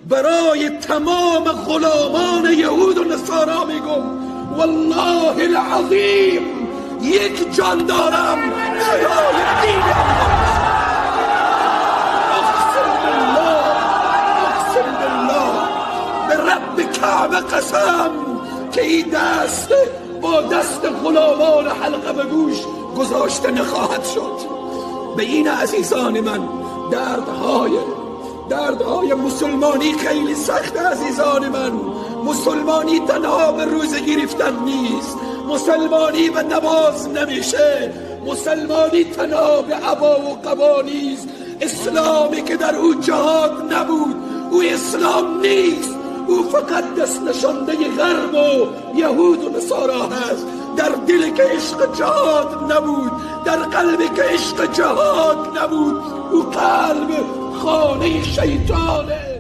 برای تمام غلامان یهود و نصارا میگم والله العظیم یک جان دارم فدای دین الله. اقسم بالله به رب کعبه قسم که این دست با دست غلامان حلقه به گوش گذاشته نخواهد شد. به این عزیزان من دردهای مسلمانی خیلی سخت. عزیزان من، مسلمانی تنها به روزه گرفتن نیست، مسلمانی به نماز نمیشه، مسلمانی تنها به عبا و قبا نیست. اسلامی که در او جهاد نبود او اسلام نیست، او فقط دست نشانده غرب و یهود و نصارا هست. در دلی که عشق جهاد نبود، در قلبی که عشق جهاد نبود، او قلب خانه شیطانه.